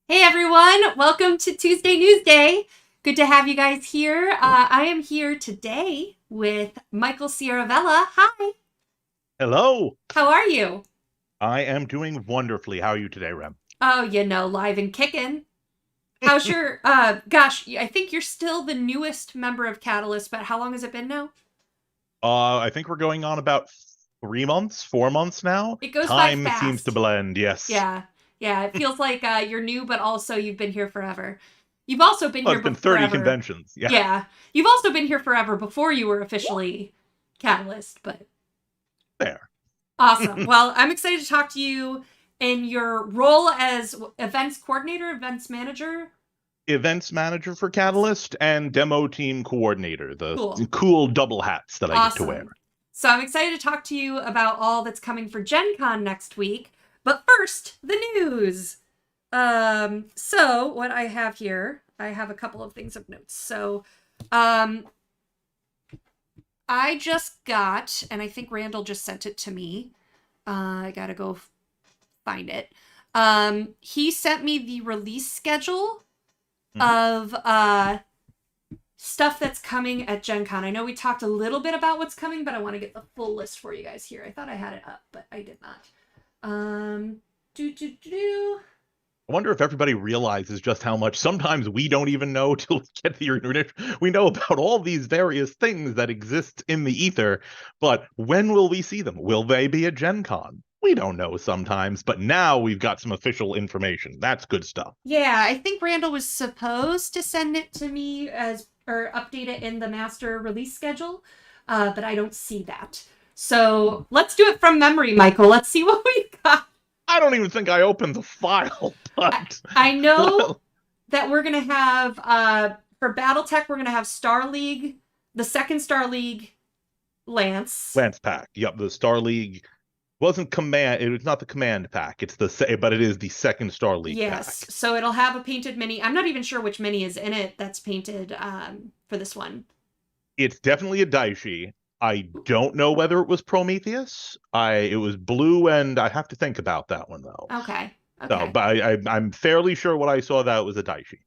Hey everyone, welcome to Tuesday Newsday. Good to have you guys here. I am here today with Michael Ciaravella. Hi, Hello. how are you? I am doing wonderfully. How are you today, Rem? Oh, live and kicking. How's your, I think you're still the newest member of Catalyst, but how long has it been now? I think we're going on about 3 months, 4 months now. It goes by Time seems to fast. blend. Yes. Yeah, yeah, it feels like you're new, but also you've been here forever. You've also been Oh, here it's been 30 forever. conventions. Yeah. Yeah, you've also been here forever before you were officially Catalyst, but There. awesome. Well, I'm excited to talk to you in your role as events coordinator, events manager. Events manager for Awesome. Catalyst and demo team coordinator, the Cool. cool double hats that I get to wear. Awesome. So I'm excited to talk to you about all that's coming for Gen Con next week. But first, the news. So what I have here, I have a couple of things of notes. So, um, I just got, and I think Randall just sent it to me. I gotta go find it. He sent me the release schedule Mhm. of stuff that's coming at Gen Con. I know we talked a little bit about what's coming, but I want to get the full list for you guys here. I thought I had it up, but I did not. Do do do. I wonder if everybody realizes just how much sometimes we don't even know till we get the internet. We know about all these various things that exist in the ether, but when will we see them? Will they be at Gen Con? We don't know sometimes, but now we've got some official information. That's good stuff. Yeah, I think Randall was supposed to send it to me as or update it in the master release schedule, but I don't see that. So let's do it from memory, Michael. Let's see what we got. I don't even think I opened the file, I, but I know well, that we're gonna have for BattleTech we're gonna have Star League, the second Star League Lance. Lance Pack. Yep, the Star League wasn't command. It was not the command pack. It's but it is the second Star League Yes, pack. so it'll have a painted mini. I'm not even sure which mini is in it that's painted for this one. It's definitely a Daishi. I don't know whether it was Prometheus. It was blue, and I have to think about that one though. Okay, So, okay. but I'm fairly sure what I saw that was a Daishi.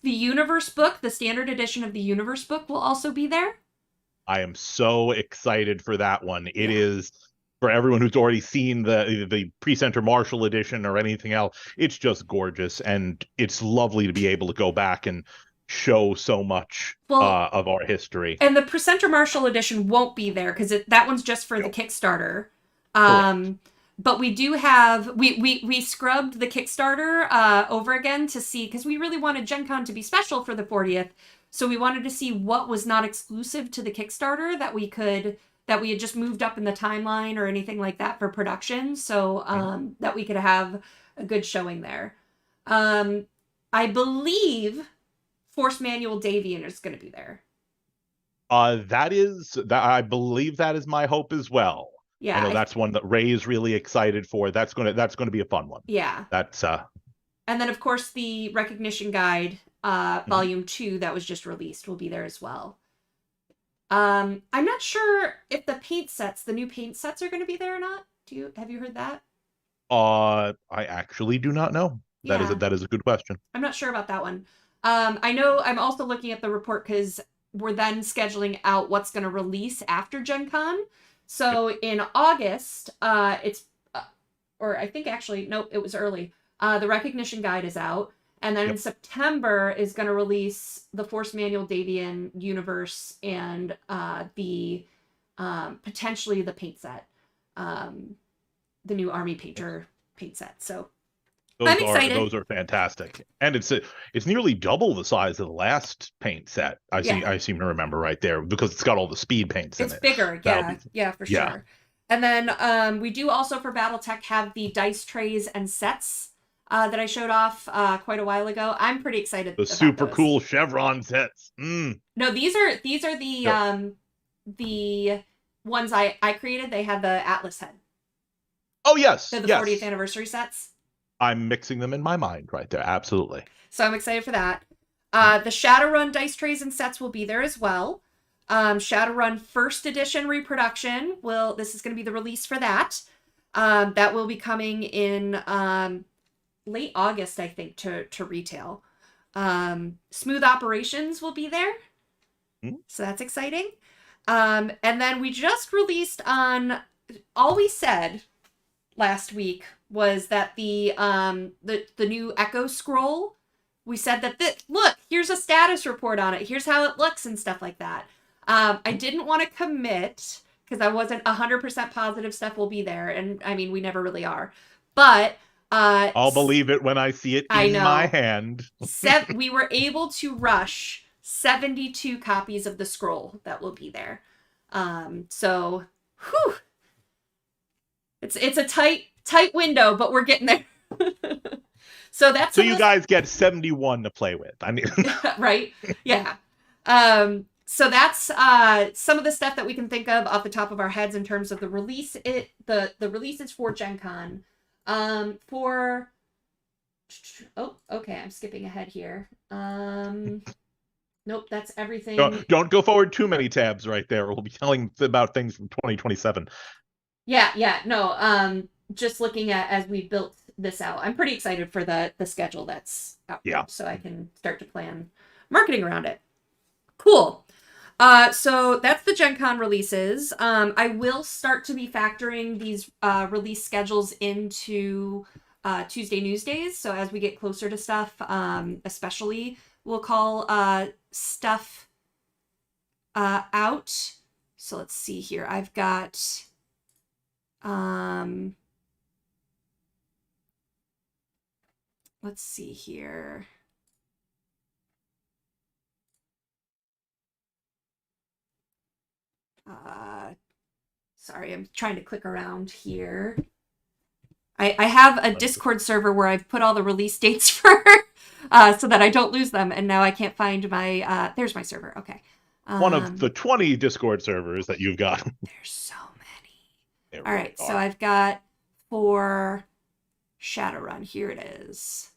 The Universe book, the standard edition of the Universe book, will also be there. I am so excited for that one. It Yeah. is for everyone who's already seen the pre-center Marshall edition or anything else. It's just gorgeous, and it's lovely to be able to go back and show so much Well, of our history. and the Presenter Marshall edition won't be there because that one's just for the No, Kickstarter. correct. But we do have we scrubbed the Kickstarter over again to see because we really wanted Gen Con to be special for the 40th. So we wanted to see what was not exclusive to the Kickstarter that we had just moved up in the timeline or anything like that for production. So Mhm. that we could have a good showing there. Um, I believe Force Manual Davian is going to be there. That I believe that is my hope as well. I Yeah, know that's one that Ray is really excited for. That's gonna be a fun one. yeah. That's And then of course the recognition guide, mhm. volume 2 that was just released will be there as well. I'm not sure if the new paint sets are going to be there or not. Have you heard that? I actually do not know. Yeah, That is a good question. I'm not sure about that one. I know I'm also looking at the report because we're then scheduling out what's going to release after Gen Con. Yep. So in August, or I think actually, nope, it was early. The recognition guide is out. And then in Yep. September is going to release the Force Manual Davian universe and the potentially the paint set, um, the new Army Painter paint set. So I'm excited. Those are fantastic. And it's nearly double the size of the last paint set. Yeah, I seem to remember right there because it's got all the speed paints in it's it. bigger. That'll be Yeah, for yeah. sure. And then we do also for BattleTech have the dice trays and sets that I showed off quite a while ago. I'm pretty excited The about super those. cool chevron sets. No, these are Yep. the ones I created. They had the Atlas head. Oh They're yes, the 40th yes. anniversary sets. I'm mixing them in my mind right there. Absolutely. So I'm excited for that. Mhm. The Shadowrun dice trays and sets will be there as well. Shadowrun first edition reproduction this is going to be the release for that. That will be coming in late August, I think, to retail. Smooth Operations will be there. So that's exciting. And then we just released on, all we said last week was that the new Echo Scroll, we said that look, here's a status report on it. Here's how it looks and stuff like that. I didn't want to commit because I wasn't 100% positive stuff will be there. And I mean, we never really are. But I'll believe it when I see it in my hand. We were able to rush 72 copies of the scroll that will be there. So, whew. It's a tight window, but we're getting there. So you guys get 71 to play with. I mean, right? Yeah. So that's some of the stuff that we can think of off the top of our heads in terms of the release. The releases for Gen Con. Okay, I'm skipping ahead here. Nope, that's everything. Don't go forward too many tabs right there. We'll be telling about things from 2027. Yeah, no, just looking at as we built this out. I'm pretty excited for the schedule that's out. Yeah. So I can start to plan marketing around it. Cool. So that's the Gen Con releases. I will start to be factoring these release schedules into Tuesday Newsdays. So as we get closer to stuff, especially, we'll call stuff out. So let's see here. I've got let's see here. Sorry, I'm trying to click around here. I have a Discord server where I've put all the release dates for so that I don't lose them, and now I can't find my there's my server. Okay. One of the 20 Discord servers that you've got. There's so many. All right, so I've got for Shadowrun. Here it is.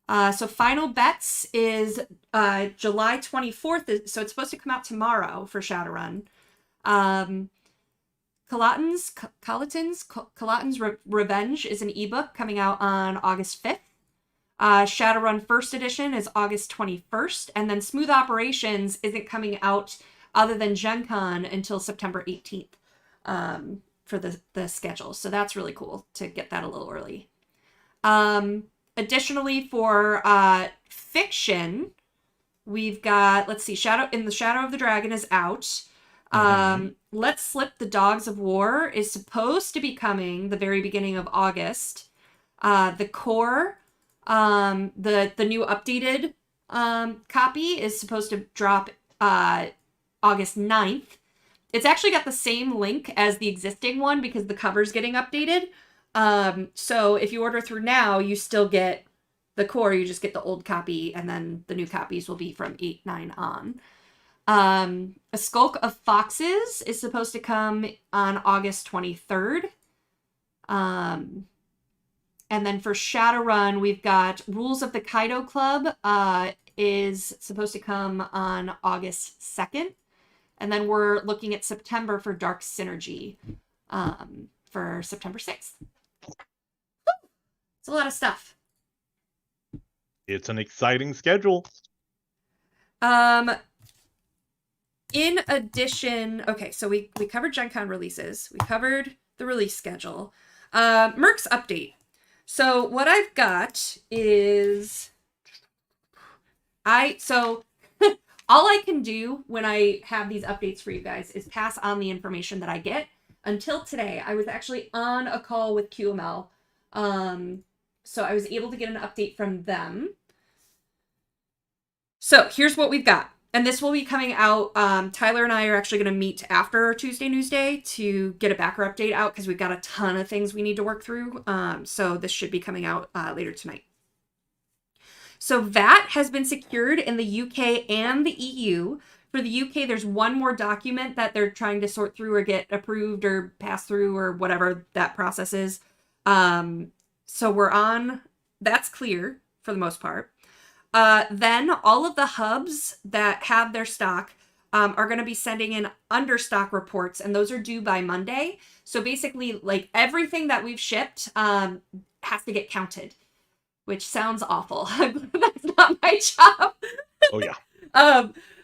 So Final Bets is July 24th, so it's supposed to come out tomorrow for Shadowrun. Colotton's Revenge is an ebook coming out on August 5th. Shadowrun First Edition is August 21st, and then Smooth Operations isn't coming out other than Gen Con until September 18th for the schedule. So that's really cool to get that a little early. Additionally, for fiction, we've got, let's see, In the Shadow of the Dragon is out. Let's Slip the Dogs of War is supposed to be coming the very beginning of August. The Core, the new updated copy is supposed to drop August 9th. It's actually got the same link as the existing one because the cover's getting updated. So if you order through now, you still get the Core, you just get the old copy, and then the new copies will be from 8/9 on. A Skulk of Foxes is supposed to come on August 23rd. And then for Shadowrun, we've got Rules of the Kaido Club is supposed to come on August 2nd. And then we're looking at September for Dark Synergy for September 6th. It's a lot of stuff. It's an exciting schedule. In addition, okay, so we covered Gen Con releases. We covered the release schedule. Merc's update. So what I've got is all I can do when I have these updates for you guys is pass on the information that I get. Until today, I was actually on a call with QML. So I was able to get an update from them. So here's what we've got. And this will be coming out. Tyler and I are actually going to meet after Tuesday Newsday to get a backer update out because we've got a ton of things we need to work through. So this should be coming out later tonight. So VAT has been secured in the UK and the EU. For the UK, there's one more document that they're trying to sort through or get approved or pass through or whatever that process is. So we're on, that's clear for the most part. Then all of the hubs that have their stock are going to be sending in understock reports, and those are due by Monday. So basically, like everything that we've shipped has to get counted. which sounds awful. That's not my job. Oh yeah.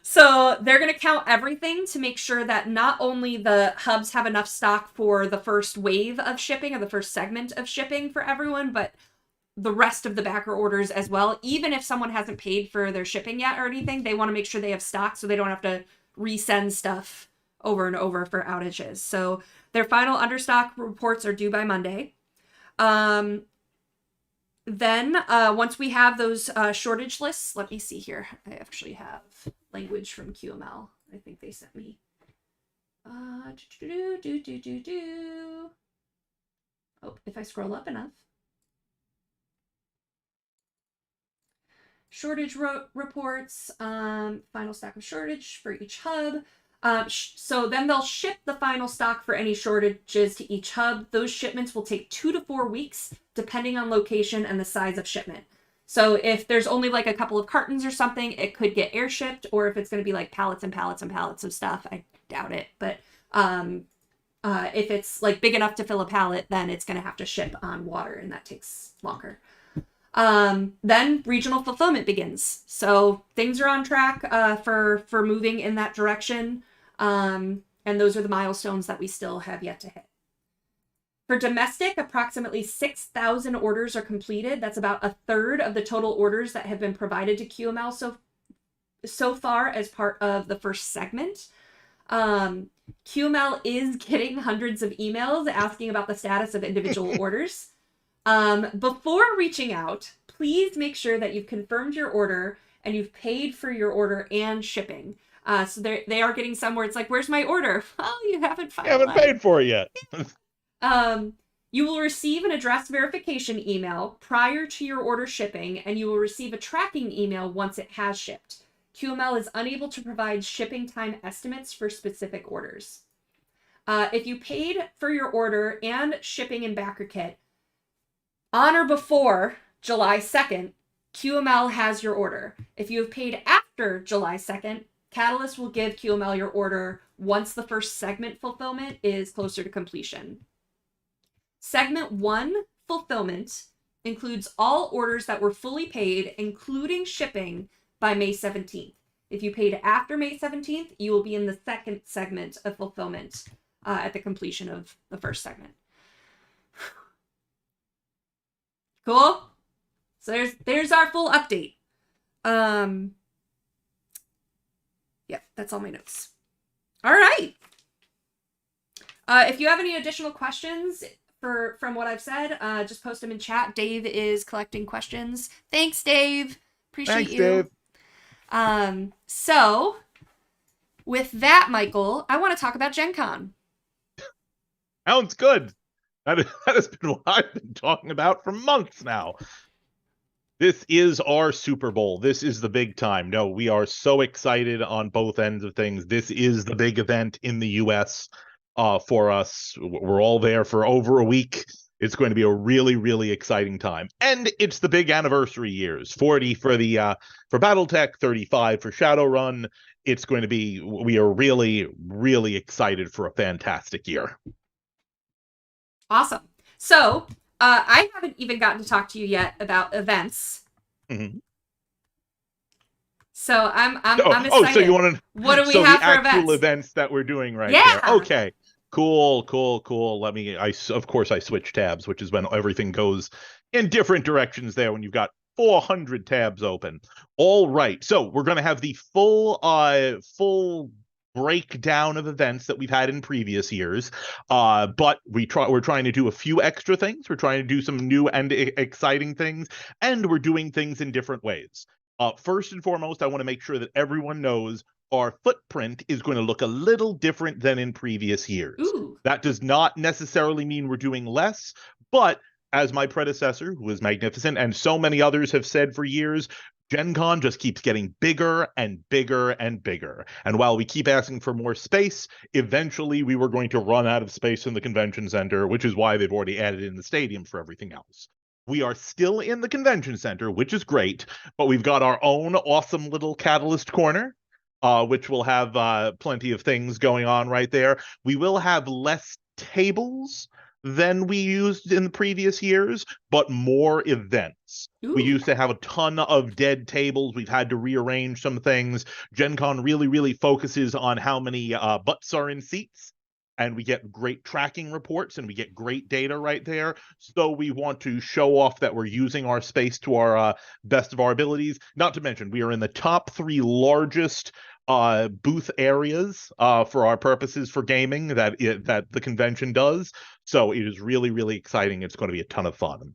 So they're going to count everything to make sure that not only the hubs have enough stock for the first wave of shipping or the first segment of shipping for everyone, but the rest of the backer orders as well. Even if someone hasn't paid for their shipping yet or anything, they want to make sure they have stock so they don't have to resend stuff over and over for outages. So their final understock reports are due by Monday. Then once we have those shortage lists, let me see here. I actually have language from QML. I think they sent me. Oh, if I scroll up enough. Shortage reports, final stock of shortage for each hub. So then they'll ship the final stock for any shortages to each hub. Those shipments will take 2 to 4 weeks, depending on location and the size of shipment. So if there's only like a couple of cartons or something, it could get air shipped, or if it's going to be like pallets and pallets and pallets of stuff, I doubt it. But if it's like big enough to fill a pallet, then it's going to have to ship on water, and that takes longer. Then regional fulfillment begins. So things are on track for moving in that direction. And those are the milestones that we still have yet to hit. For domestic, approximately 6,000 orders are completed. That's about a third of the total orders that have been provided to QML so far as part of the first segment. QML is getting hundreds of emails asking about the status of individual orders. Before reaching out, please make sure that you've confirmed your order and you've paid for your order and shipping. So they are getting some where it's like, where's my order? Well, you haven't finalized. You haven't paid for it yet. You will receive an address verification email prior to your order shipping, and you will receive a tracking email once it has shipped. QML is unable to provide shipping time estimates for specific orders. If you paid for your order and shipping in Backerkit on or before July 2nd, QML has your order. If you have paid after July 2nd, Catalyst will give QML your order once the first segment fulfillment is closer to completion. Segment 1 fulfillment includes all orders that were fully paid, including shipping, by May 17th. If you paid after May 17th, you will be in the second segment of fulfillment at the completion of the first segment. Cool? So there's our full update. Yeah, that's all my notes. All right. If you have any additional questions from what I've said, just post them in chat. Dave is collecting questions. Thanks, Dave. Appreciate you. Thanks, Dave. So with that, Michael, I want to talk about Gen Con. Sounds good. That has been what I've been talking about for months now. This is our Super Bowl. This is the big time. No, we are so excited on both ends of things. This is the big event in the U.S. For us. We're all there for over a week. It's going to be a really, really exciting time. And it's the big anniversary years. 40 for Battletech, 35 for Shadowrun. It's going to be, we are really, really excited for a fantastic year. Awesome. So, I haven't even gotten to talk to you yet about events. Mm-hmm. So I'm excited. Oh, so you want to? What do we have for events? The actual events that we're doing right there. Okay. Cool. Of course I switch tabs, which is when everything goes in different directions there when you've got 400 tabs open. All right. So we're going to have the full breakdown of events that we've had in previous years. But we're trying to do a few extra things. We're trying to do some new and exciting things, and we're doing things in different ways. First and foremost, I want to make sure that everyone knows our footprint is going to look a little different than in previous years. Ooh. That does not necessarily mean we're doing less, but as my predecessor, who is magnificent, and so many others have said for years, Gen Con just keeps getting bigger and bigger and bigger. And while we keep asking for more space, eventually we were going to run out of space in the convention center, which is why they've already added in the stadium for everything else. We are still in the convention center, which is great, but we've got our own awesome little Catalyst corner, which will have plenty of things going on right there. We will have less tables than we used in the previous years, but more events. We Ooh. used to have a ton of dead tables. We've had to rearrange some things. Gen Con really, really focuses on how many butts are in seats. And we get great tracking reports and we get great data right there. So we want to show off that we're using our space to our best of our abilities. Not to mention, we are in the top 3 largest booth areas for our purposes for gaming that the convention does. So it is really, really exciting. It's going to be a ton of fun.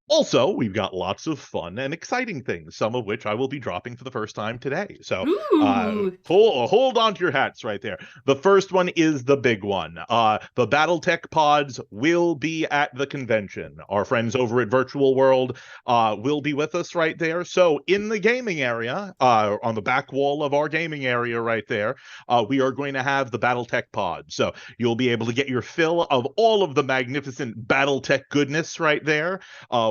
Also, we've got lots of fun and exciting things, some of which I will be dropping for the first time today. So Ooh. hold on to your hats right there. The first one is the big one. The BattleTech pods will be at the convention. Our friends over at Virtual World will be with us right there. So in the gaming area, on the back wall of our gaming area right there, we are going to have the BattleTech pod. So you'll be able to get your fill of all of the magnificent BattleTech goodness right there.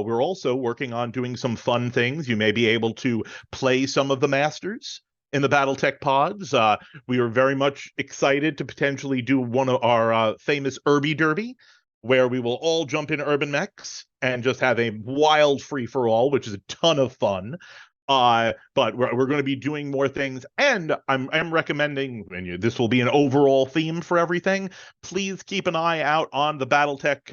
We're also working on doing some fun things. You may be able to play some of the masters in the BattleTech pods. We are very much excited to potentially do one of our famous Irby Derby, where we will all jump in urban mechs and just have a wild free for all, which is a ton of fun. But we're going to be doing more things, and I'm recommending, and this will be an overall theme for everything. Please keep an eye out on the BattleTech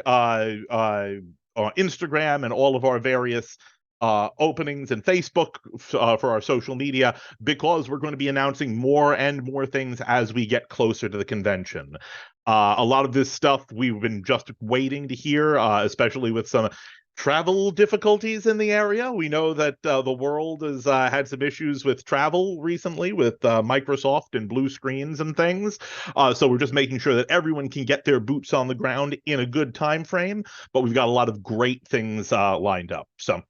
Instagram and all of our various openings and Facebook for our social media, because we're going to be announcing more and more things as we get closer to the convention. A lot of this stuff we've been just waiting to hear, especially with some travel difficulties in the area. We know that the world has had some issues with travel recently with Microsoft and blue screens and things. So we're just making sure that everyone can get their boots on the ground in a good time frame. But we've got a lot of great things lined up. So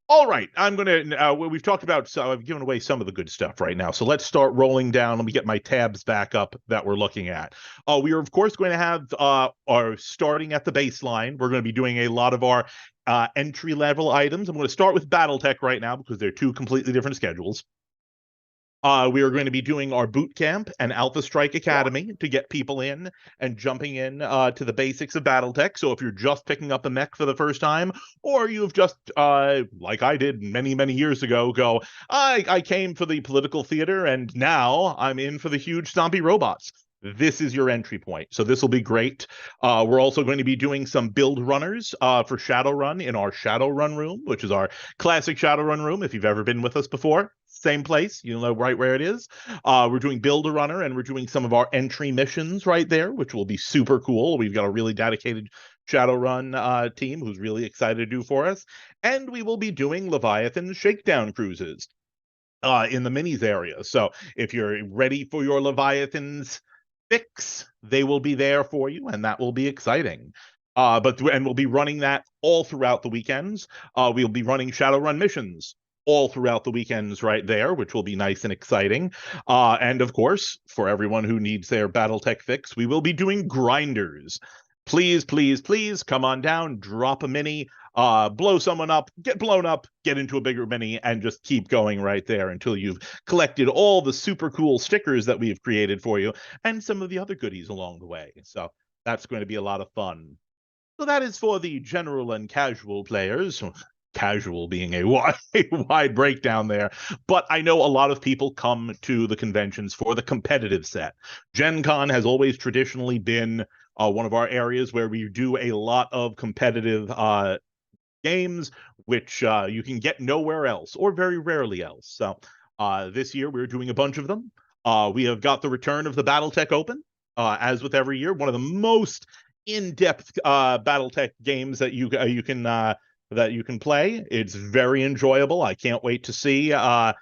all right, I'm going to, we've talked about, so I've given away some of the good stuff right now. So let's start rolling down. Let me get my tabs back up that we're looking at. We are, of course, going to have our starting at the baseline. We're going to be doing a lot of our entry-level items. I'm going to start with BattleTech right now because they're 2 completely different schedules. We are going to be doing our boot camp and Alpha Strike Academy to get people in and jumping in to the basics of BattleTech. So if you're just picking up a mech for the first time, or you've just, like I did many, many years ago, I came for the political theater and now I'm in for the huge stompy robots. This is your entry point. So this will be great. We're also going to be doing some build runners for Shadowrun in our Shadowrun room, which is our classic Shadowrun room. If you've ever been with us before, same place, you know right where it is. We're doing build a runner, and we're doing some of our entry missions right there, which will be super cool. We've got a really dedicated Shadowrun team who's really excited to do for us. And we will be doing Leviathan shakedown cruises in the minis area. So if you're ready for your Leviathans fix, they will be there for you, and that will be exciting. And we'll be running that all throughout the weekends. We'll be running Shadowrun missions all throughout the weekends right there, which will be nice and exciting. And of course, for everyone who needs their BattleTech fix, we will be doing grinders. Please, please, please come on down, drop a mini, blow someone up, get blown up, get into a bigger mini, and just keep going right there until you've collected all the super cool stickers that we've created for you and some of the other goodies along the way. So that's going to be a lot of fun. So that is for the general and casual players. Casual being a wide breakdown there. But I know a lot of people come to the conventions for the competitive set. Gen Con has always traditionally been one of our areas where we do a lot of competitive games, which you can get nowhere else or very rarely else. So this year we're doing a bunch of them. We have got the return of the BattleTech Open, as with every year, one of the most in-depth BattleTech games that you can play. It's very enjoyable. I can't wait to see how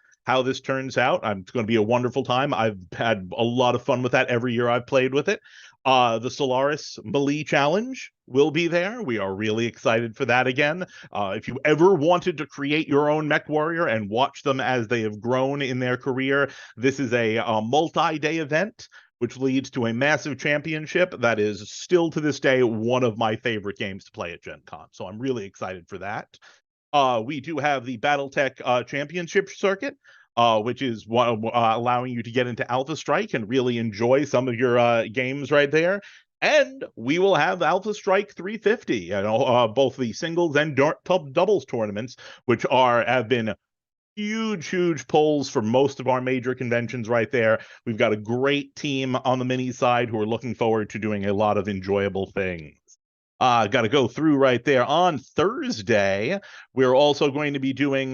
this turns out. It's going to be a wonderful time. I've had a lot of fun with that every year I've played with it. The Solaris Melee Challenge will be there. We are really excited for that again. If you ever wanted to create your own mech warrior and watch them as they have grown in their career, this is a multi-day event which leads to a massive championship that is still to this day one of my favorite games to play at Gen Con. So I'm really excited for that. We do have the BattleTech Championship Circuit, which is allowing you to get into Alpha Strike and really enjoy some of your games right there. And we will have Alpha Strike 350, both the singles and doubles tournaments, which have been huge pulls for most of our major conventions right there. We've got a great team on the mini side who are looking forward to doing a lot of enjoyable things. Got to go through right there. On Thursday, we're also going to be doing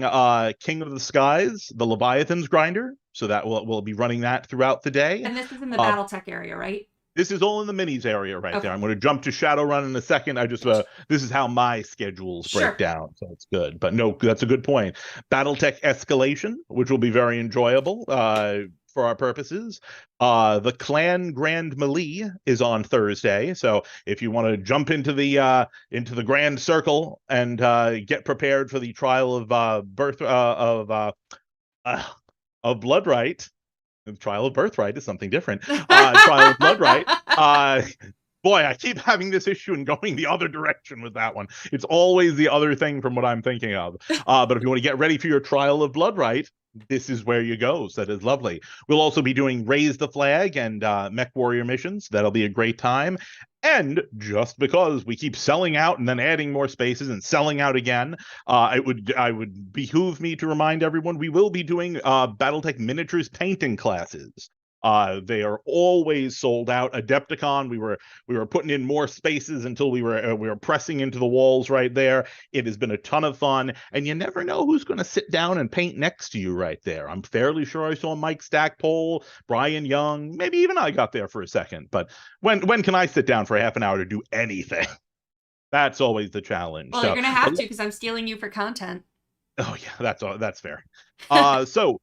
King of the Skies, the Leviathan's Grinder. So that we'll be running that throughout the day. And this is in the BattleTech area, right? This is all in the minis area right Okay. there. I'm going to jump to Shadowrun in a second. This is how my schedules break down, so it's good. But no, that's a good point. BattleTech Escalation, which will be very enjoyable for our purposes. The Clan Grand Melee is on Thursday, so if you want to jump into the Grand Circle and get prepared for the trial of Bloodright. The Trial of Birthright is something different. Trial of Bloodright. Boy, I keep having this issue and going the other direction with that one. It's always the other thing from what I'm thinking of. But if you want to get ready for your Trial of Bloodright, this is where you go. So that is lovely. We'll also be doing Raise the Flag and Mech Warrior missions. That'll be a great time. And just because we keep selling out and then adding more spaces and selling out again, it would behoove me to remind everyone we will be doing BattleTech miniatures painting classes. They are always sold out. Adepticon, we were putting in more spaces until we were pressing into the walls right there. It has been a ton of fun, and you never know who's going to sit down and paint next to you right there. I'm fairly sure I saw Mike Stackpole, Brian Young, maybe even I got there for a second. But when can I sit down for a half an hour to do anything? That's always the challenge. Well, you're gonna have to because I'm stealing you for content. Oh yeah, that's fair. So.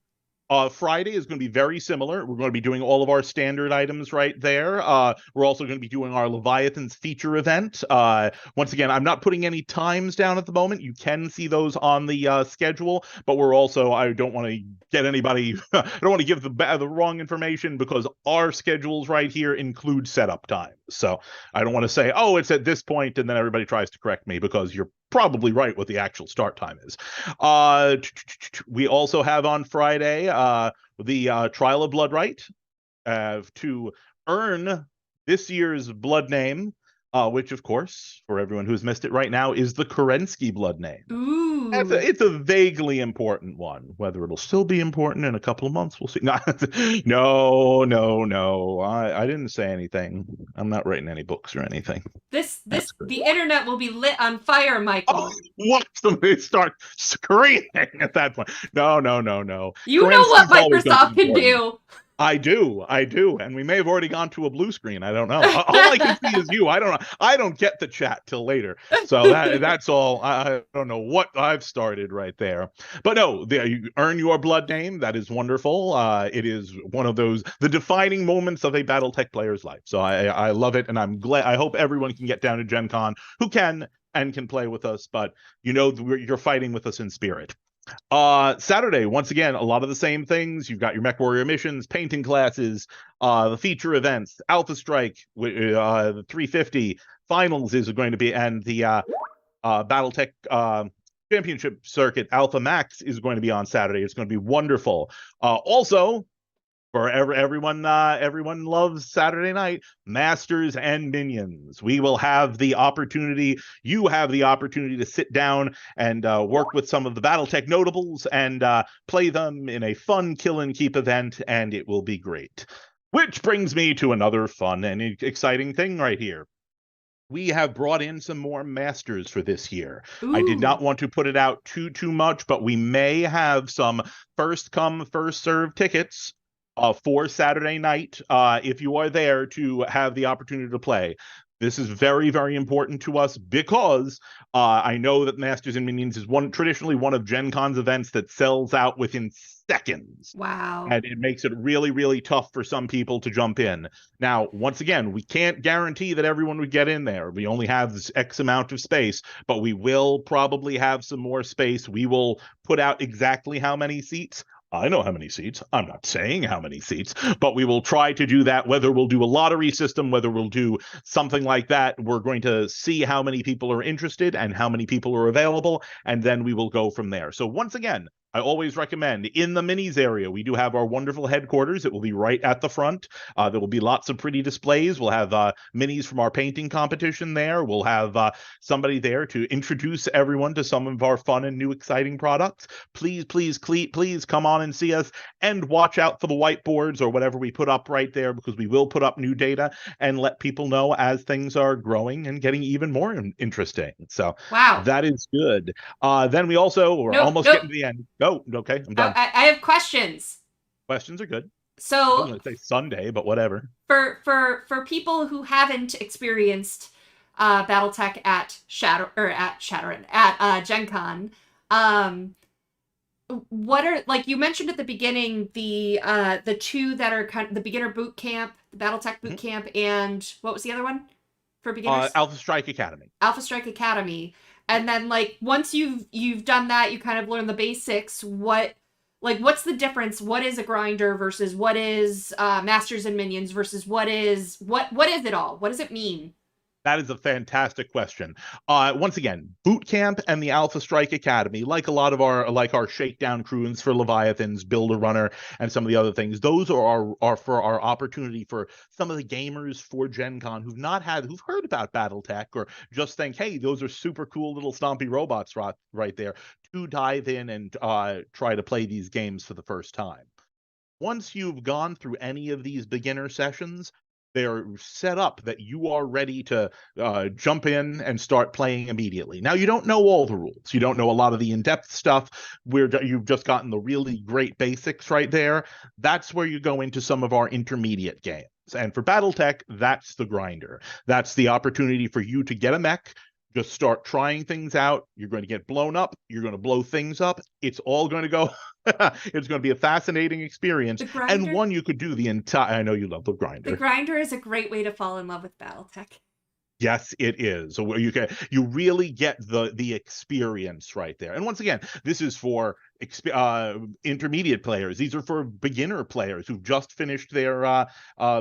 Friday is going to be very similar. We're going to be doing all of our standard items right there. We're also going to be doing our Leviathans feature event. Once again, I'm not putting any times down at the moment. You can see those on the schedule, but I don't want to get anybody, I don't want to give the wrong information because our schedules right here include setup time. So I don't want to say, oh, it's at this point, and then everybody tries to correct me because you're probably right what the actual start time is. We also have on Friday the Trial of Bloodright to earn this year's blood name, which, of course, for everyone who's missed it right now, is the Kerensky blood name. Ooh. It's a vaguely important one. Whether it'll still be important in a couple of months, we'll see. No. I didn't say anything. I'm not writing any books or anything. The internet will be lit on fire, Michael. Oh, watch somebody start screaming at that point. No. You know what Microsoft can do. I do, and we may have already gone to a blue screen. I don't know. All I can see is you. I don't know. I don't get the chat till later, so that's all. I don't know what I've started right there, but no, you earn your blood name. That is wonderful. It is one of the defining moments of a BattleTech player's life. So I love it, and I'm glad. I hope everyone can get down to Gen Con who can and can play with us. But you're fighting with us in spirit. Saturday, once again, a lot of the same things. You've got your Mech Warrior missions, painting classes, the feature events, Alpha Strike, the 350 finals is going to be, and the BattleTech championship circuit, Alpha Max, is going to be on Saturday. It's going to be wonderful. Also, for everyone loves Saturday night, Masters and Minions. We will have the opportunity, you have the opportunity to sit down and work with some of the BattleTech notables and play them in a fun kill and keep event, and it will be great. Which brings me to another fun and exciting thing right here. We have brought in some more Masters for this year. Ooh. I did not want to put it out too much, but we may have some first come, first served tickets for Saturday night, if you are there to have the opportunity to play. This is very, very important to us because I know that Masters and Minions is traditionally one of Gen Con's events that sells out within seconds. Wow. And it makes it really, really tough for some people to jump in. Now, once again, we can't guarantee that everyone would get in there. We only have this X amount of space, but we will probably have some more space. We will put out exactly how many seats. I know how many seats. I'm not saying how many seats, but we will try to do that. Whether we'll do a lottery system, whether we'll do something like that, we're going to see how many people are interested and how many people are available, and then we will go from there. So once again, I always recommend in the minis area, we do have our wonderful headquarters. It will be right at the front. There will be lots of pretty displays. We'll have minis from our painting competition there. We'll have somebody there to introduce everyone to some of our fun and new exciting products. Please, please, please come on and see us, and watch out for the whiteboards or whatever we put up right there, because we will put up new data and let people know as things are growing and getting even more interesting. So Wow. that is good. Then we're Nope, almost nope. getting to the end. Oh, okay, I'm done. I have questions. Questions are good. I was So going to say Sunday, but whatever. for people who haven't experienced BattleTech at Shadowrun at Gen Con, what are, like you mentioned at the beginning, the two that are kind of the beginner boot camp, the BattleTech boot camp, and what was the other one for beginners? Alpha Strike Academy. Alpha Strike Academy. And then like once you've done that, you kind of learn the basics. What's the difference? What is a grinder versus what is masters and minions versus what is it all? What does it mean? That is a fantastic question. Once again, Boot Camp and the Alpha Strike Academy, like a lot of our shakedown crews for Leviathans, Build a Runner, and some of the other things, those are for our opportunity for some of the gamers for Gen Con who've heard about BattleTech or just think, hey, those are super cool little stompy robots right there, to dive in and try to play these games for the first time. Once you've gone through any of these beginner sessions, they're set up that you are ready to jump in and start playing immediately. Now, you don't know all the rules. You don't know a lot of the in-depth stuff where you've just gotten the really great basics right there. That's where you go into some of our intermediate games. And for BattleTech, that's the grinder. That's the opportunity for you to get a mech, just start trying things out. You're going to get blown up. You're going to blow things up. It's all going to go. It's going to be a fascinating experience, and one you could do the entire. I know you love the grinder. The grinder is a great way to fall in love with BattleTech. Yes, it is. So you really get the experience right there. And once again, this is for intermediate players. These are for beginner players who've just finished their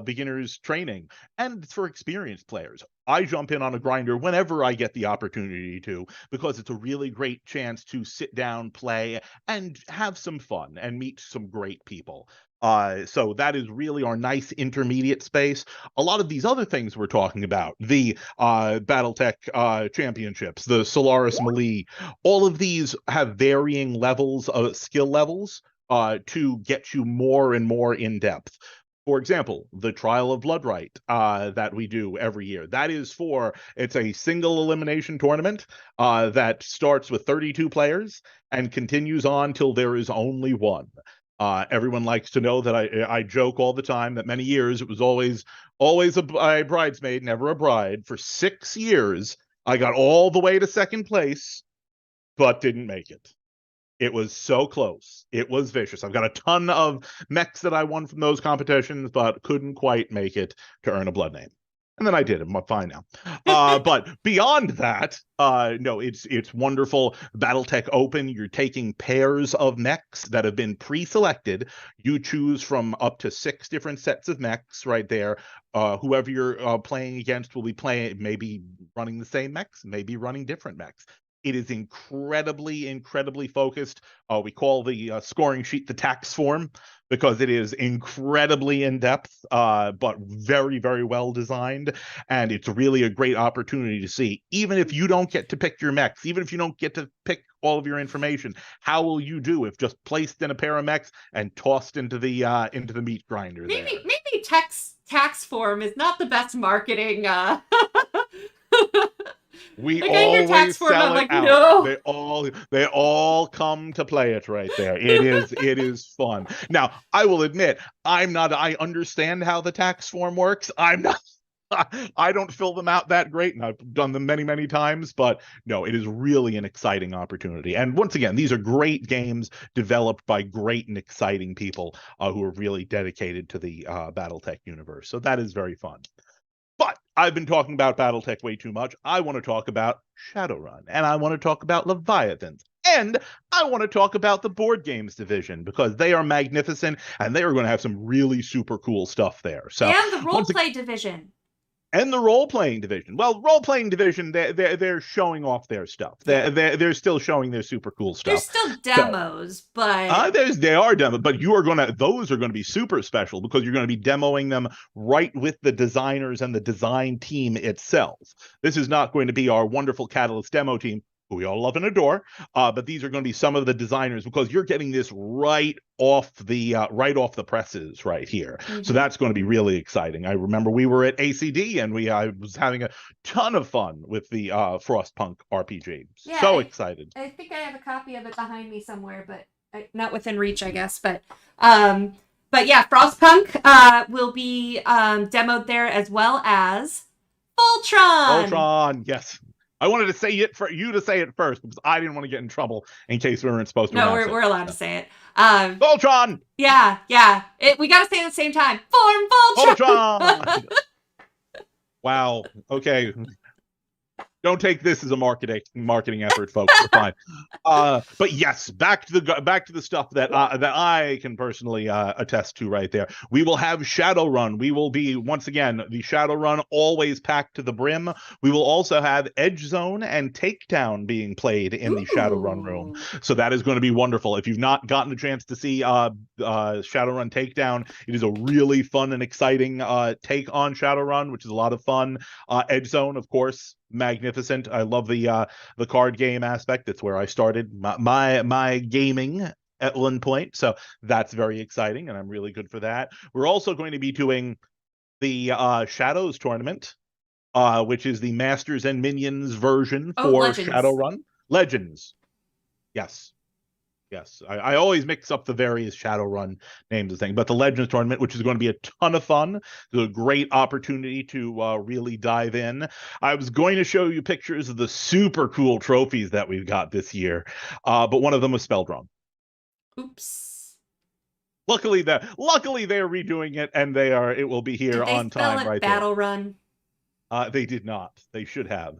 beginners training, and it's for experienced players. I jump in on a grinder whenever I get the opportunity to, because it's a really great chance to sit down, play, and have some fun and meet some great people. So that is really our nice intermediate space. A lot of these other things we're talking about, the BattleTech championships, the Solaris Melee, all of these have varying levels of skill levels to get you more and more in depth. For example, the Trial of Bloodright that we do every year. It's a single elimination tournament that starts with 32 players and continues on till there is only one. Everyone likes to know that I joke all the time that many years it was always a bridesmaid, never a bride. For 6 years, I got all the way to second place, but didn't make it. It was so close. It was vicious. I've got a ton of mechs that I won from those competitions, but couldn't quite make it to earn a blood name. And then I did. I'm fine now. But beyond that, no, it's wonderful. BattleTech Open, you're taking pairs of mechs that have been pre-selected. You choose from up to 6 different sets of mechs right there. Whoever you're playing against will be playing, maybe running the same mechs, maybe running different mechs. It is incredibly, incredibly focused. We call the scoring sheet the tax form, because it is incredibly in-depth, but very, very well designed. And it's really a great opportunity to see, even if you don't get to pick your mechs, even if you don't get to pick all of your information, how will you do if just placed in a pair of mechs and tossed into the meat grinder there? Maybe tax form is not the best marketing. We like always sell it like, out. No. They all come to play it right there. It is fun. Now, I will admit, I understand how the tax form works. I don't fill them out that great, and I've done them many, many times, but no, it is really an exciting opportunity. And once again, these are great games developed by great and exciting people who are really dedicated to the BattleTech universe. So that is very fun. But I've been talking about BattleTech way too much. I want to talk about Shadowrun, and I want to talk about Leviathans, and I want to talk about the board games division, because they are magnificent, and they are going to have some really super cool stuff there. So, and the roleplay division. And the role-playing division. Well, role-playing division, they're showing off their stuff. Yeah. They're still showing their super cool There's stuff. still So demos, but they are demo, but those are gonna be super special because you're gonna be demoing them right with the designers and the design team itself. This is not going to be our wonderful Catalyst demo team, who we all love and adore, but these are going to be some of the designers because you're getting this right off the presses right here. So that's going to be really exciting. I remember we were at ACD and I was having a ton of fun with the Frostpunk RPG. yeah, So excited. I think I have a copy of it behind me somewhere, but not within reach, I guess. But yeah, Frostpunk will be demoed there as well as Voltron. Voltron, yes. I wanted to say it for you to say it first because I didn't want to get in trouble in case we weren't supposed to. No, we're allowed to say it. Voltron. Yeah. We got to say it at the same time. Form Voltron. Voltron. Wow. Okay. Don't take this as a marketing effort, folks. We're fine. But yes, back to the stuff that I can personally attest to right there. We will have Shadowrun. We will be once again the Shadowrun always packed to the brim. We will also have Edge Zone and Takedown being played in the Shadowrun room. So that is going to be wonderful. If you've not gotten a chance to see Shadowrun Takedown, it is a really fun and exciting take on Shadowrun, which is a lot of fun. Edge Zone, of course, magnificent. I love the card game aspect. That's where I started my gaming at one point, so that's very exciting, and I'm really good for that. We're also going to be doing the Shadows tournament, which is the Masters and Minions version for Legends. Shadowrun. Legends. Yes, I always mix up the various Shadowrun names of things, but the Legends tournament, which is going to be a ton of fun, is a great opportunity to really dive in. I was going to show you pictures of the super cool trophies that we've got this year, but one of them was spelled wrong. Oops. Luckily they're redoing it, and it will be here on time right there. Battle Run? They did not. They should have.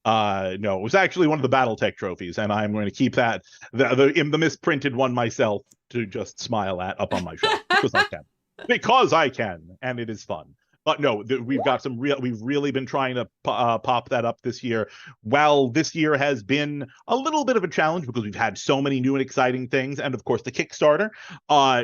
No, it was actually one of the battletech trophies, and I'm going to keep that the misprinted one myself to just smile at up on my shelf because I can, and it is fun. But no, we've got we've really been trying to pop that up this year. While this year has been a little bit of a challenge because we've had so many new and exciting things, and of course the Kickstarter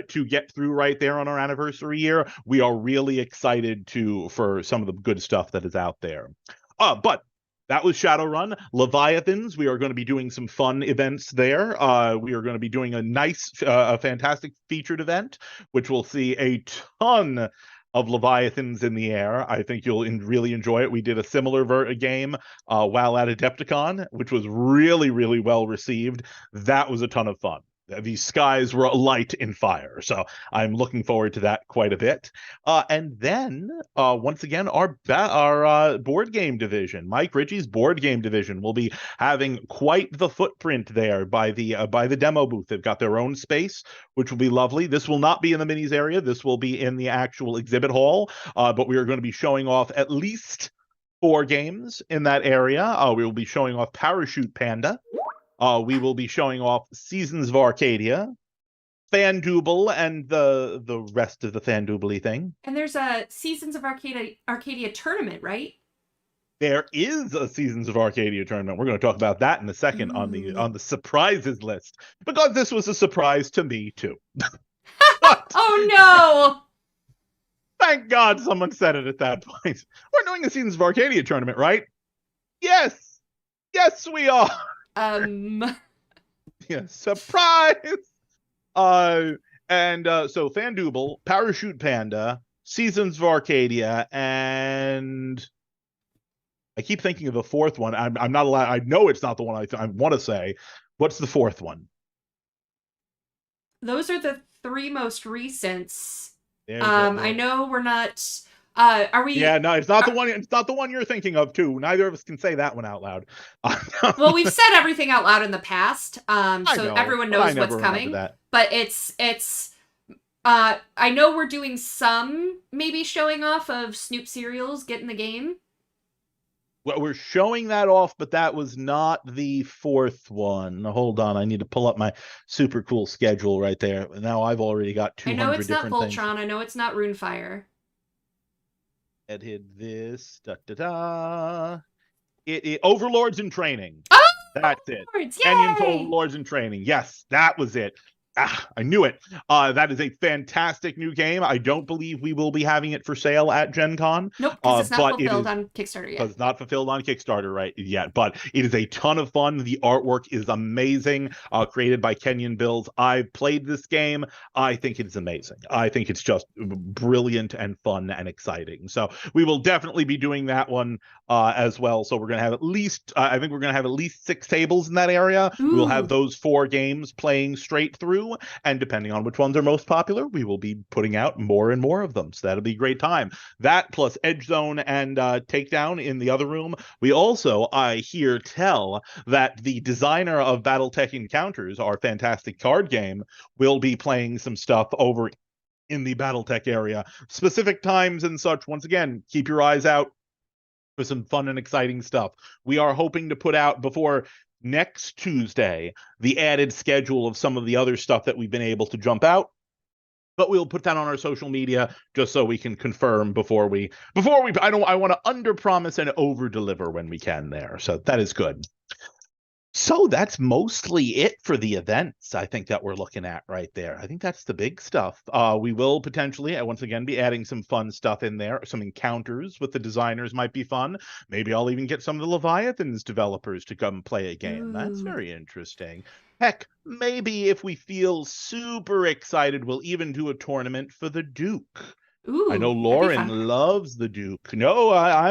to get through right there on our anniversary year, we are really excited for some of the good stuff that is out there. But that was Shadowrun. Leviathans, we are going to be doing some fun events there. We are going to be doing a fantastic featured event, which will see a ton of Leviathans in the air. I think you'll really enjoy it. We did a similar game while at Adepticon, which was really, really well received. That was a ton of fun. The skies were alight in fire, so I'm looking forward to that quite a bit. And then, once again, our board game division, Mike Ritchie's board game division, will be having quite the footprint there by the demo booth. They've got their own space, which will be lovely. This will not be in the minis area. This will be in the actual exhibit hall, but we are going to be showing off at least 4 games in that area. We will be showing off Parachute Panda. We will be showing off Seasons of Arcadia, FanDuel, and the rest of the FanDuel-y thing. And there's a Seasons of Arcadia tournament, right? There is a Seasons of Arcadia tournament. We're going to talk about that in a second on the surprises list, because this was a surprise to me too. Oh no! Thank God someone said it at that point. We're doing a Seasons of Arcadia tournament, right? Yes, we are. Yeah, surprise. So FanDuel, Parachute Panda, Seasons of Arcadia, and I keep thinking of the fourth one. I'm not allowed. I know it's not the one I want to say. What's the fourth one? Those are the 3 most recent. I know we're not. Are we? Yeah, no, it's not the one. It's not the one you're thinking of, too. Neither of us can say that one out loud. Well, we've said everything out loud in the past, so everyone knows what's coming. But it's. I know we're doing some maybe showing off of Snoop cereals getting the game. Well, we're showing that off, but that was not the fourth one. Hold on, I need to pull up my super cool schedule right there. Now I've already got 200 different things. I know it's not Voltron. I know it's not Runefire. Edited this. Da da da. It Overlords in Training. Oh, That's it. Lords, Kenyon's yay! Overlords in Training. Yes, that was it. I knew it. That is a fantastic new game. I don't believe we will be having it for sale at Gen Con. Nope, because it's not But it fulfilled is on Kickstarter yet. because it's not fulfilled on Kickstarter right yet, but it is a ton of fun. The artwork is amazing, created by Kenyon Bills. I've played this game. I think it's amazing. I think it's just brilliant and fun and exciting. So we will definitely be doing that one as well. So we're going to have at least, I think we're going to have at least 6 tables in that area. Ooh. We will have those 4 games playing straight through, and depending on which ones are most popular, we will be putting out more and more of them. So that'll be a great time. That plus Edge Zone and Takedown in the other room. We also, I hear tell that the designer of Battletech Encounters, our fantastic card game, will be playing some stuff over in the Battletech area. Specific times and such, once again, keep your eyes out for some fun and exciting stuff. We are hoping to put out before next Tuesday the added schedule of some of the other stuff that we've been able to jump out, but we'll put that on our social media just so we can confirm before we I want to under promise and over deliver when we can there. So that is good. So that's mostly it for the events, I think, that we're looking at right there. I think that's the big stuff. We will potentially, once again, be adding some fun stuff in there. Some encounters with the designers might be fun. Maybe I'll even get some of the Leviathans developers to come play a game. That's very interesting. Heck, maybe if we feel super excited, we'll even do a tournament for the Duke. Ooh, I know Lauren loves the Duke. No, I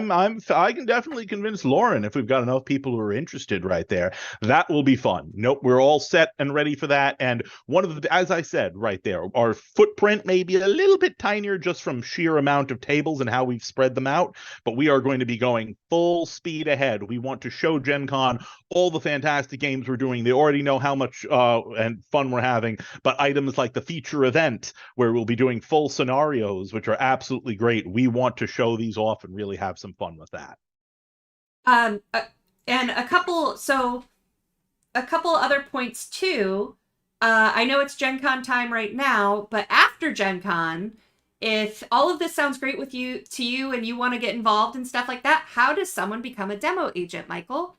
can definitely convince Lauren if we've got enough people who are interested right there. That will be fun. Nope, we're all set and ready for that. And one of the, as I said right there, our footprint may be a little bit tinier just from sheer amount of tables and how we've spread them out, but we are going to be going full speed ahead. We want to show Gen Con all the fantastic games we're doing. They already know how much and fun we're having, but items like the feature event where we'll be doing full scenarios, which are absolutely great. We want to show these off and really have some fun with that. And a couple other points too. I know it's Gen Con time right now, but after Gen Con, if all of this sounds great to you and you want to get involved and stuff like that, how does someone become a demo agent, Michael?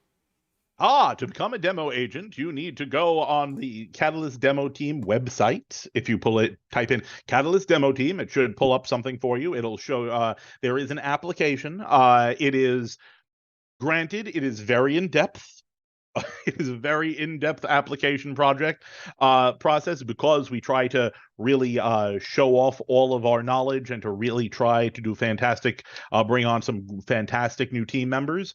To become a demo agent, you need to go on the Catalyst Demo Team website. If you type in Catalyst Demo Team, it should pull up something for you. It'll show there is an application. It is granted, it is very in-depth. It is a very in-depth application process because we try to really show off all of our knowledge and to really try to do bring on some fantastic new team members.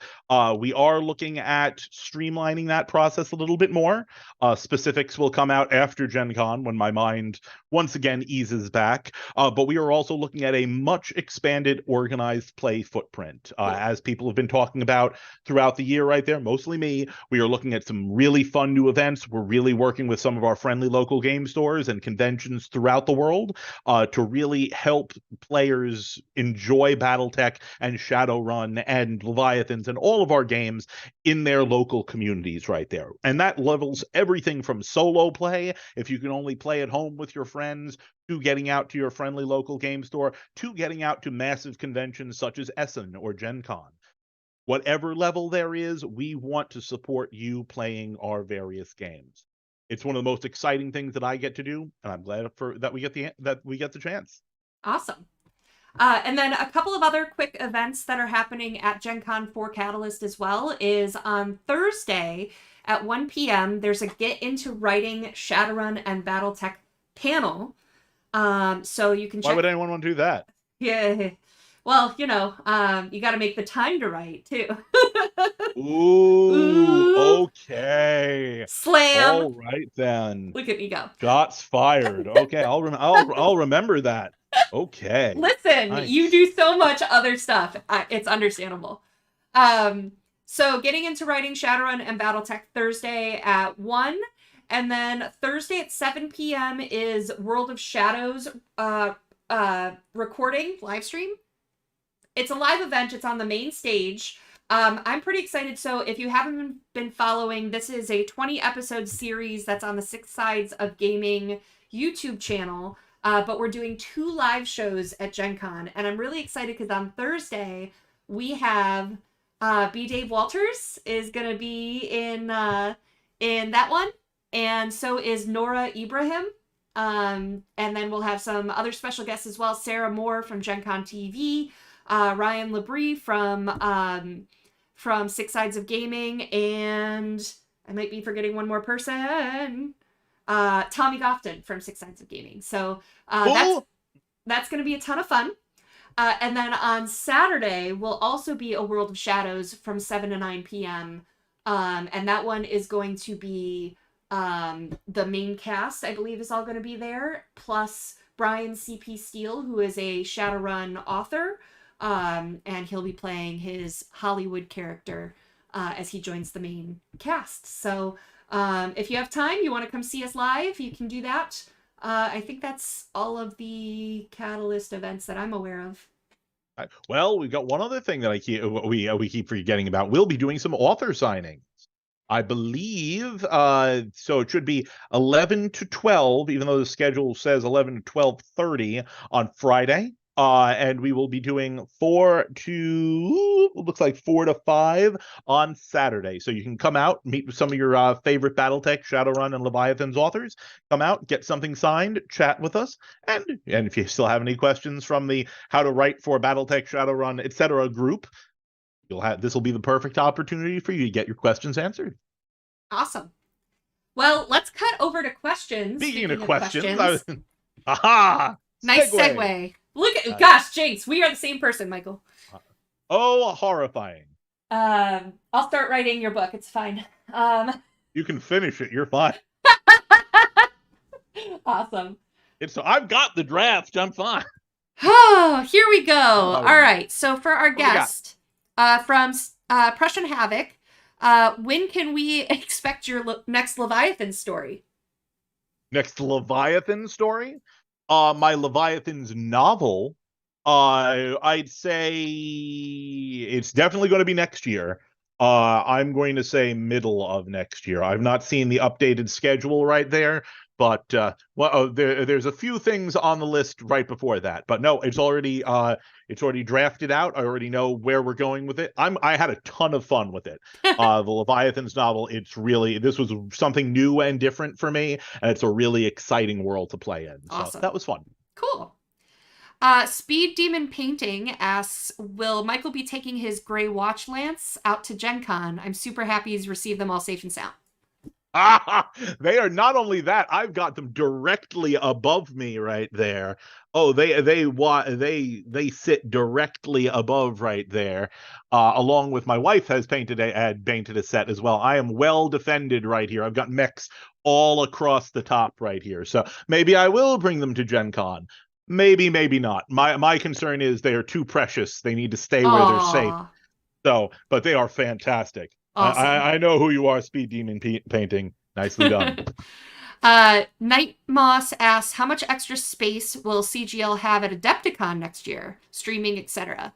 We are looking at streamlining that process a little bit more. Specifics will come out after Gen Con when my mind once again eases back. But we are also looking at a much expanded organized play footprint. As people have been talking about throughout the year right there, mostly me, we are looking at some really fun new events. We're really working with some of our friendly local game stores and conventions throughout the world to really help players enjoy Battletech and Shadowrun and Leviathans and all of our games in their local communities right there. And that levels everything from solo play, if you can only play at home with your friends, to getting out to your friendly local game store, to getting out to massive conventions such as Essen or Gen Con. Whatever level there is, we want to support you playing our various games. It's one of the most exciting things that I get to do, and I'm glad that we get the chance. Awesome. And then a couple of other quick events that are happening at Gen Con for Catalyst as well is on Thursday at 1 p.m. There's a Get Into Writing Shadowrun and Battletech panel. So you can check. Why would anyone want to do that? Yeah. Well, you got to make the time to write too. Ooh, okay. Slam. All right then. Look at me go. Shots fired. Okay, I'll remember that. Okay. Listen, nice. You do so much other stuff. It's understandable. So getting into writing Shadowrun and Battletech Thursday at 1. And then Thursday at 7 p.m. is World of Shadows recording, live stream. It's a live event. It's on the main stage. I'm pretty excited. So if you haven't been following, this is a 20-episode series that's on the Six Sides of Gaming YouTube channel. But we're doing 2 live shows at Gen Con, and I'm really excited because on Thursday we have B. Dave Walters is gonna be in that one, and so is Nora Ibrahim. And then we'll have some other special guests as well. Sarah Moore from Gen Con TV, Ryan Labrie from Six Sides of Gaming, and I might be forgetting one more person. Tommy Gofton from Six Sides of Gaming. So that's going to be a ton of fun. And then on Saturday will also be a World of Shadows from 7 to 9 p.m. And that one is going to be the main cast, I believe, is all going to be there, plus Brian C.P. Steele, who is a Shadowrun author, and he'll be playing his Hollywood character as he joins the main cast. So if you have time, you want to come see us live, you can do that. I think that's all of the Catalyst events that I'm aware of. Well, we've got one other thing that we keep forgetting about. We'll be doing some author signings. I believe, so it should be 11 to 12, even though the schedule says 11 to 12:30 on Friday. And we will be doing 4 to 5 on Saturday. So you can come out, meet with some of your favorite Battletech, Shadowrun, and Leviathan's authors. Come out, get something signed, chat with us. And if you still have any questions from the How to Write for Battletech, Shadowrun, etc. group, this will be the perfect opportunity for you to get your questions answered. Awesome. Well, let's cut over to questions. Speaking of questions. Aha! Nice segue. Look at, gosh, Jinx, we are the same person, Michael. Oh, horrifying. I'll start writing your book. It's fine. You can finish it. You're fine. Awesome. I've got the draft. I'm fine. Oh, here we go. All right. So for our guest from Prussian Havoc, when can we expect your next Leviathan story? Next Leviathan story? My Leviathan's novel, I'd say it's definitely going to be next year. I'm going to say middle of next year. I've not seen the updated schedule right there, but there's a few things on the list right before that. But no, it's already drafted out. I already know where we're going with it. I had a ton of fun with it. The Leviathan's novel, this was something new and different for me, and it's a really exciting world to play in. Awesome. So that was fun. Cool. Speed Demon Painting asks, will Michael be taking his Gray Watch Lance out to Gen Con? I'm super happy he's received them all safe and sound. They are not only that, I've got them directly above me right there. Oh, they sit directly above right there. Along with my wife had painted a set as well. I am well defended right here. I've got mechs all across the top right here. So maybe I will bring them to Gen Con. Maybe not. My concern is they are too precious. They need to stay where they're safe. So, but they are fantastic. Awesome. I know who you are, Speed Demon Painting. Nicely done. Night Moss asks, how much extra space will CGL have at Adepticon next year? Streaming, etc.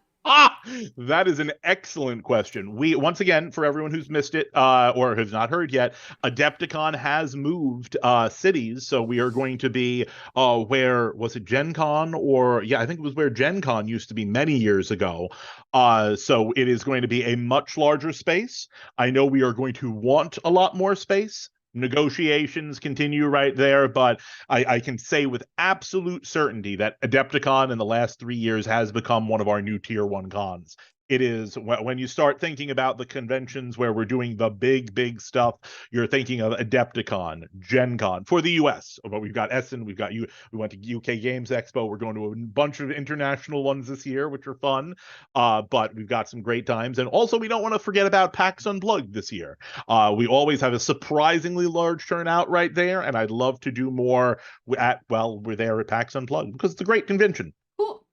That is an excellent question. Once again, for everyone who's missed it or has not heard yet, Adepticon has moved cities. So we are going to be where was it, Gen Con? I think it was where Gen Con used to be many years ago. So it is going to be a much larger space. I know we are going to want a lot more space. Negotiations continue right there, but I can say with absolute certainty that Adepticon in the last 3 years has become one of our new tier 1 cons. It is, when you start thinking about the conventions where we're doing the big stuff, you're thinking of Adepticon, Gen Con for the US. But we've got Essen, we went to UK Games Expo. We're going to a bunch of international ones this year, which are fun. But we've got some great times. And also, we don't want to forget about PAX Unplugged this year. We always have a surprisingly large turnout right there. And I'd love to do more we're there at PAX Unplugged because it's a great convention. Cool.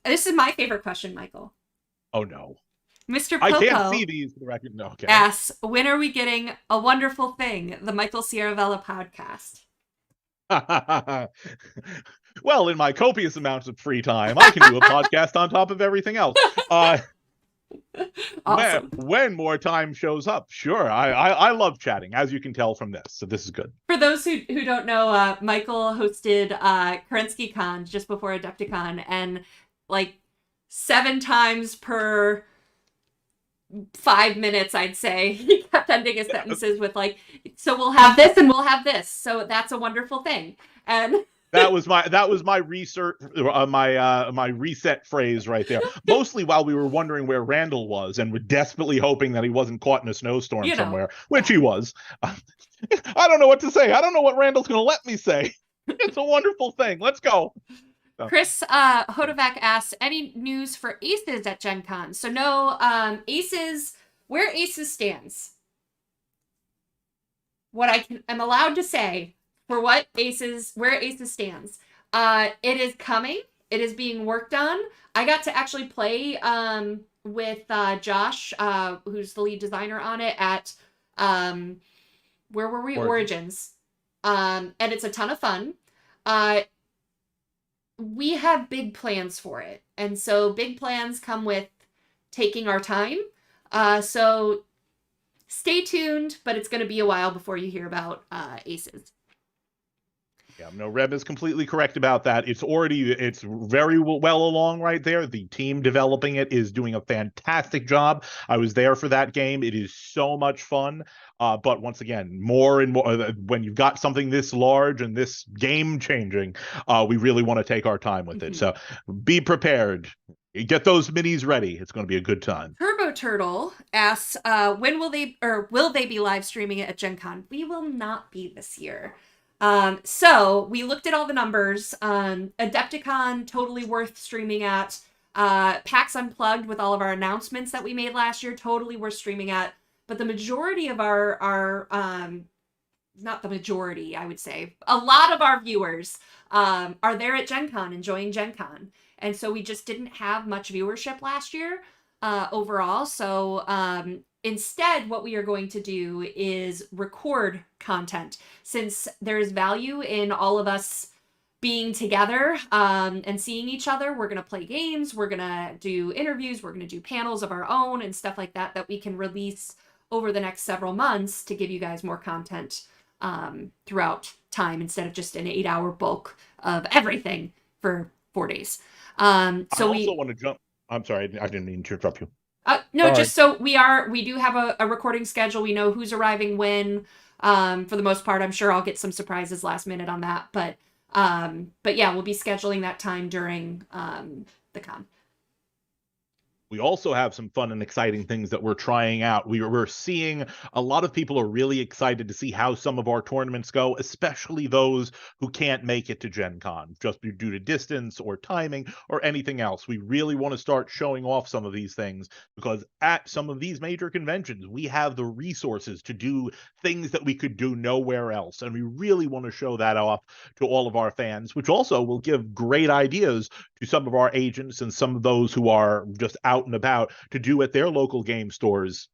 This is my favorite question, Michael. Oh, no. Mr. Popo I can't see these for the record. No, okay. asks, when are we getting A Wonderful Thing, the Michael Ciaravella podcast? Well, in my copious amounts of free time, I can do a podcast on top of everything else. Awesome. When more time shows up, sure. I love chatting, as you can tell from this. So this is good. For those who don't know, Michael hosted Kerensky Con just before Adepticon, and like 7 times per 5 minutes, I'd say, he kept ending his sentences with like, "So we'll have this and we'll have this." So that's a wonderful thing. And that was my research, my reset phrase right there. Mostly while we were wondering where Randall was and were desperately hoping that he wasn't caught in a snowstorm somewhere, which he was. I don't know what to say. I don't know what Randall's going to let me say. It's a wonderful thing. Let's go. Chris Hodovac asks, any news for Aces at Gen Con? So no, Aces, where Aces stands. What I'm allowed to say for where Aces stands. It is coming. It is being worked on. I got to actually play with Josh, who's the lead designer on it at, where were we? Origins. And it's a ton of fun. We have big plans for it. And so big plans come with taking our time. So stay tuned, but it's going to be a while before you hear about Aces. Yeah, no, Reb is completely correct about that. It's very well along right there. The team developing it is doing a fantastic job. I was there for that game. It is so much fun. But once again, more and more, when you've got something this large and this game changing, we really want to take our time with it. So be prepared. Get those minis ready. It's going to be a good time. Turbo Turtle asks, when will they be live streaming it at Gen Con? We will not be this year. So we looked at all the numbers. Adepticon, totally worth streaming at. PAX Unplugged with all of our announcements that we made last year, totally worth streaming at. But the majority of our not the majority, I would say, a lot of our viewers are there at Gen Con, enjoying Gen Con. And so we just didn't have much viewership last year overall. So instead, what we are going to do is record content, since there's value in all of us being together and seeing each other. We're going to play games, we're going to do interviews, we're going to do panels of our own and stuff like that that we can release over the next several months to give you guys more content throughout time, instead of just an 8-hour bulk of everything for 4 days. So I also want to jump. I'm sorry, I didn't mean to interrupt you. No, sorry. Just so we do have a recording schedule. We know who's arriving when. For the most part, I'm sure I'll get some surprises last minute on that. But yeah, we'll be scheduling that time during the con. We also have some fun and exciting things that we're trying out. We're seeing a lot of people are really excited to see how some of our tournaments go, especially those who can't make it to Gen Con, just due to distance or timing or anything else. We really want to start showing off some of these things, because at some of these major conventions, we have the resources to do things that we could do nowhere else. And we really want to show that off to all of our fans, which also will give great ideas to some of our agents and some of those who are just out and about to do at their local game stores.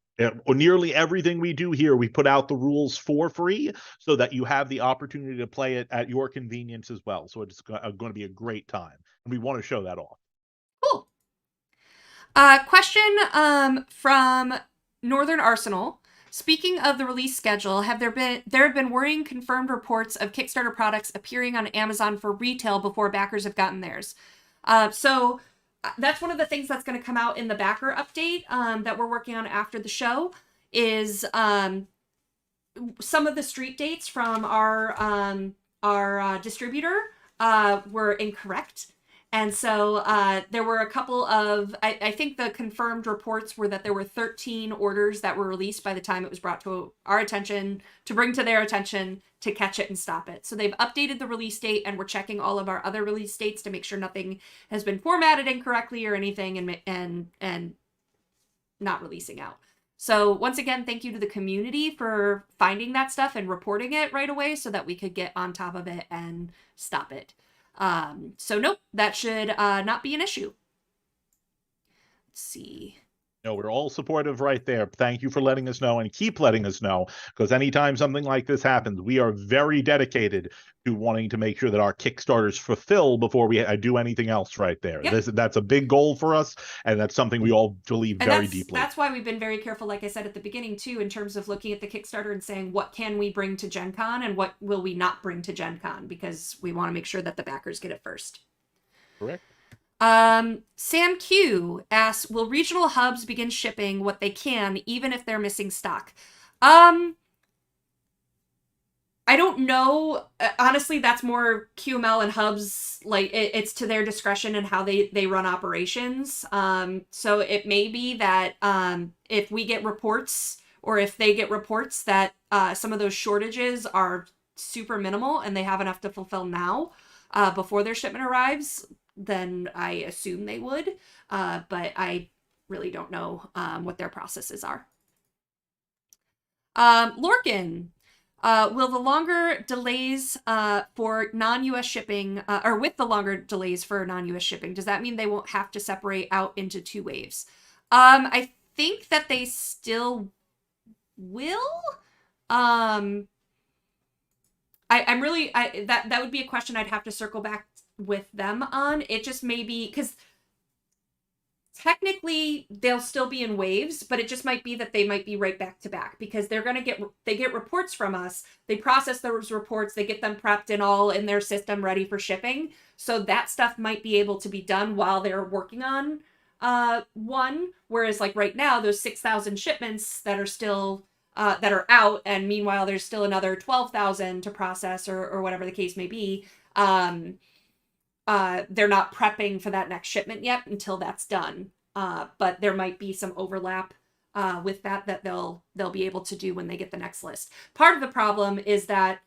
Nearly everything we do here, we put out the rules for free so that you have the opportunity to play it at your convenience as well. So it's going to be a great time, and we want to show that off. Cool. Question from Northern Arsenal. Speaking of the release schedule, there have been worrying confirmed reports of Kickstarter products appearing on Amazon for retail before backers have gotten theirs. So that's one of the things that's going to come out in the backer update that we're working on after the show, is some of the street dates from our distributor were incorrect. And so there were a couple of, I think the confirmed reports were that there were 13 orders that were released by the time it was brought to our attention, to bring to their attention, to catch it and stop it. So they've updated the release date, and we're checking all of our other release dates to make sure nothing has been formatted incorrectly or anything, and not releasing out. So once again, thank you to the community for finding that stuff and reporting it right away so that we could get on top of it and stop it. So nope, that should not be an issue. Let's see. No, we're all supportive right there. Thank you for letting us know, and keep letting us know, because anytime something like this happens, we are very dedicated to wanting to make sure that our Kickstarters fulfill before we do anything else right there. Yep. That's a big goal for us, and that's something we all believe And very deeply. that's why we've been very careful, like I said at the beginning too, in terms of looking at the Kickstarter and saying what can we bring to Gen Con and what will we not bring to Gen Con, because we want to make sure that the backers get it first. Correct. Sam Q asks, will regional hubs begin shipping what they can, even if they're missing stock? I don't know. Honestly, that's more QML and hubs. Like it's to their discretion and how they run operations. So it may be that if we get reports, or if they get reports that some of those shortages are super minimal and they have enough to fulfill now before their shipment arrives, then I assume they would. But I really don't know what their processes are. Lorcan, will the longer delays for non-US shipping, or with the longer delays for non-US shipping, does that mean they won't have to separate out into 2 waves? I think that they still will. I'm really, that would be a question I'd have to circle back with them on. It just may be because technically they'll still be in waves, but it just might be that they might be right back to back, because they're going to get reports from us, they process those reports, they get them prepped and all in their system ready for shipping, so that stuff might be able to be done while they're working on one, whereas like right now those 6,000 shipments that are still that are out, and meanwhile there's still another 12,000 to process, or whatever the case may be. They're not prepping for that next shipment yet until that's done. But there might be some overlap with that they'll be able to do when they get the next list. Part of the problem is that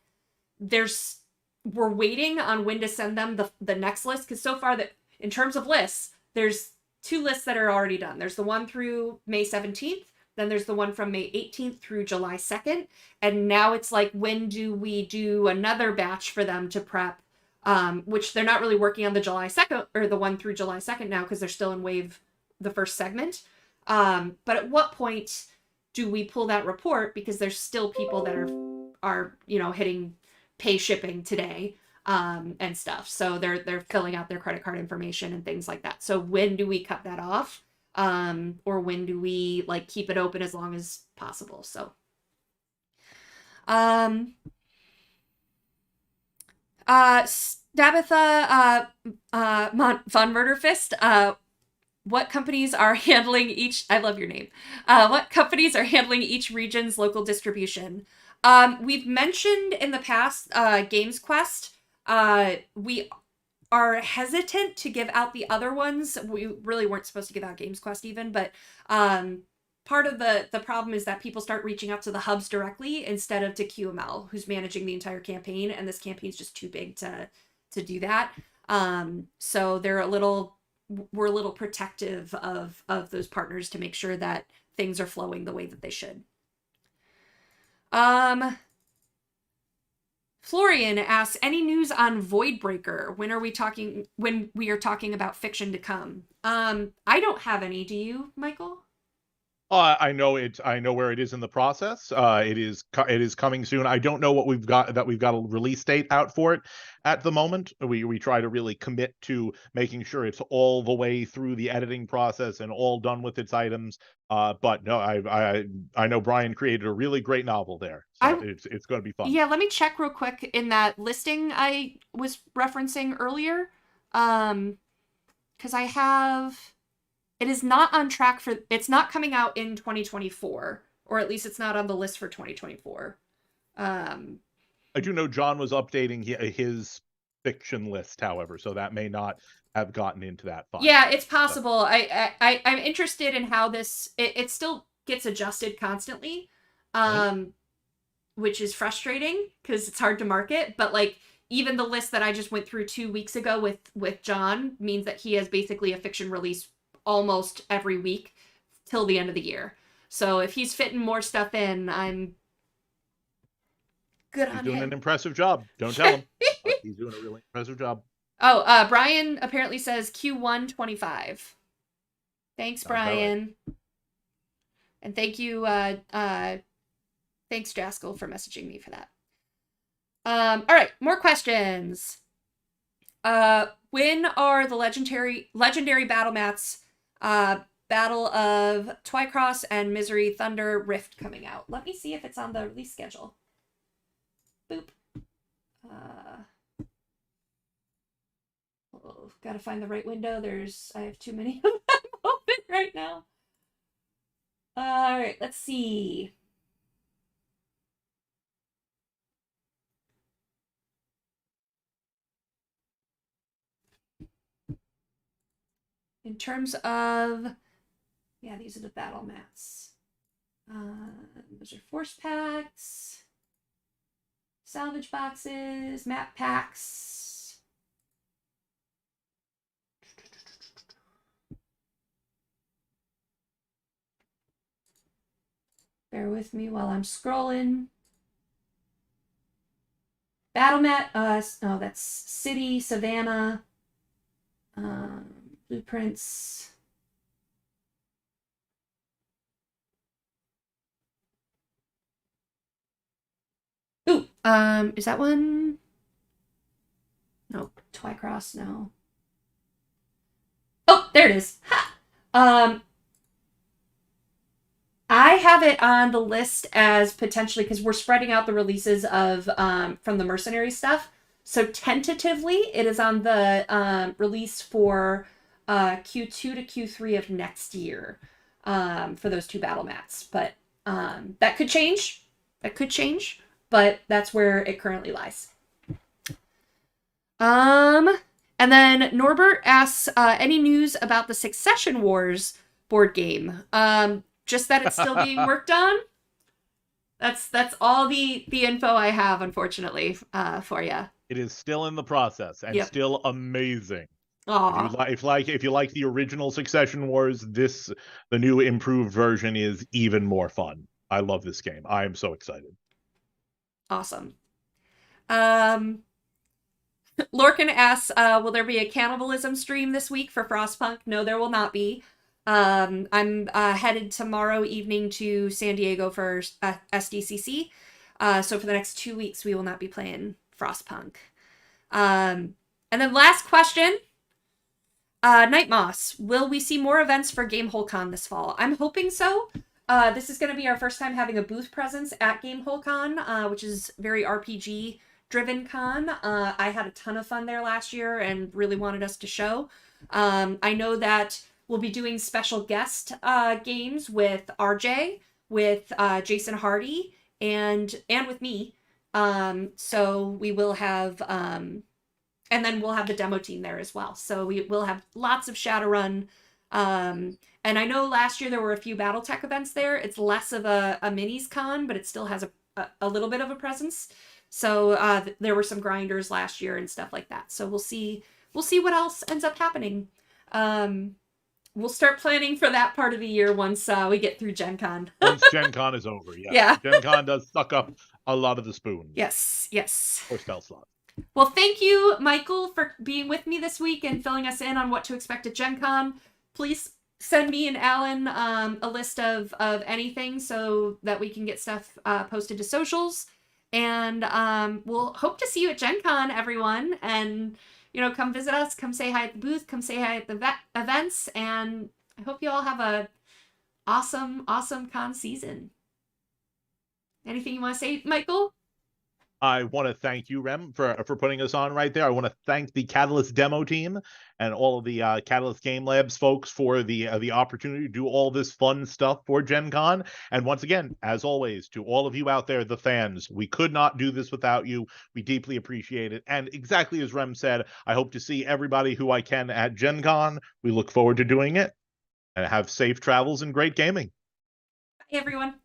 we're waiting on when to send them the next list, because so far that in terms of lists, there's 2 lists that are already done. There's the one through May 17th, then there's the one from May 18th through July 2nd, and now it's like, when do we do another batch for them to prep? Which they're not really working on the July 2nd, or the one through July 2nd now, because they're still in wave, the first segment. But at what point do we pull that report? Because there's still people that are hitting pay shipping today, and stuff. So they're filling out their credit card information and things like that. So when do we cut that off? Or when do we like keep it open as long as possible? So, Stabitha Von Murderfist, what companies are handling each, I love your name, what companies are handling each region's local distribution? We've mentioned in the past Games Quest. We are hesitant to give out the other ones. We really weren't supposed to give out Games Quest even, but part of the problem is that people start reaching out to the hubs directly instead of to QML, who's managing the entire campaign, and this campaign's just too big to do that. So we're a little protective of those partners to make sure that things are flowing the way that they should. Florian asks, any news on Voidbreaker? When we are talking about fiction to come? I don't have any. Do you, Michael? I know where it is in the process. It is coming soon. I don't know what we've got a release date out for it at the moment. We try to really commit to making sure it's all the way through the editing process and all done with its items. But no, I know Brian created a really great novel there, so it's going to be fun. Yeah, let me check real quick in that listing I was referencing earlier, because I have. It is not on track for. It's not coming out in 2024, or at least it's not on the list for 2024. I do know John was updating his fiction list, however, so that may not have gotten into that file. Yeah, it's possible. I'm interested in how this. It still gets adjusted constantly, which is frustrating because it's hard to market. But like even the list that I just went through 2 weeks ago with John means that he has basically a fiction release almost every week till the end of the year. So if he's fitting more stuff in, I'm good on him. He's doing an impressive job. Don't tell him. He's doing a really impressive job. Oh, Brian apparently says Q1 25. Thanks, Brian. And thank you, thanks Jaskell for messaging me for that. All right, more questions. When are the legendary battle mats, Battle of Twycross and Misery Thunder Rift coming out? Let me see if it's on the release schedule. Boop. Gotta find the right window. I have too many of them open right now. All right, let's see. In terms of, yeah, these are the battle mats. Those are force packs, salvage boxes, map packs. Bear with me while I'm scrolling. Battle mat, oh, that's City, Savannah, blueprints. Ooh, is that one? No, Twycross, no. Oh, there it is. Ha! I have it on the list as potentially, because we're spreading out the releases of from the mercenary stuff. So tentatively, it is on the release for Q2 to Q3 of next year for those two battle mats. But that could change. That could change. But that's where it currently lies. And then Norbert asks, any news about the Succession Wars board game? Just that it's still being worked on. That's all the info I have, unfortunately, for you. It is still in the process and Yep. still amazing. Aww. If you like the original Succession Wars, the new improved version is even more fun. I love this game. I am so excited. Awesome. Lorcan asks, will there be a cannibalism stream this week for Frostpunk? No, there will not be. I'm headed tomorrow evening to San Diego for SDCC. So for the next 2 weeks, we will not be playing Frostpunk. And then last question. Night Moss, will we see more events for Gamehole Con this fall? I'm hoping so. This is going to be our first time having a booth presence at Gamehole Con, which is very RPG driven con. I had a ton of fun there last year and really wanted us to show. I know that we'll be doing special guest games with RJ, with Jason Hardy, and with me. So we will have, and then we'll have the demo team there as well. So we will have lots of Shadowrun. And I know last year there were a few BattleTech events there. It's less of a minis con, but it still has a little bit of a presence. So there were some grinders last year and stuff like that. So we'll see what else ends up happening. We'll start planning for that part of the year once we get through Gen Con. Once Gen Con is over, yeah. Yeah. Gen Con does suck up a lot of the spoons. Yes. Or spell slots. Well, thank you, Michael, for being with me this week and filling us in on what to expect at Gen Con. Please send me and Alan a list of anything so that we can get stuff posted to socials. And we'll hope to see you at Gen Con, everyone. And, come visit us, come say hi at the booth, come say hi at the events. And I hope you all have a awesome con season. Anything you want to say, Michael? I want to thank you, Rem, for putting us on right there. I want to thank the Catalyst demo team and all of the Catalyst Game Labs folks for the opportunity to do all this fun stuff for Gen Con. And once again, as always, to all of you out there, the fans, we could not do this without you. We deeply appreciate it. And exactly as Rem said, I hope to see everybody who I can at Gen Con. We look forward to doing it and have safe travels and great gaming. Bye, everyone.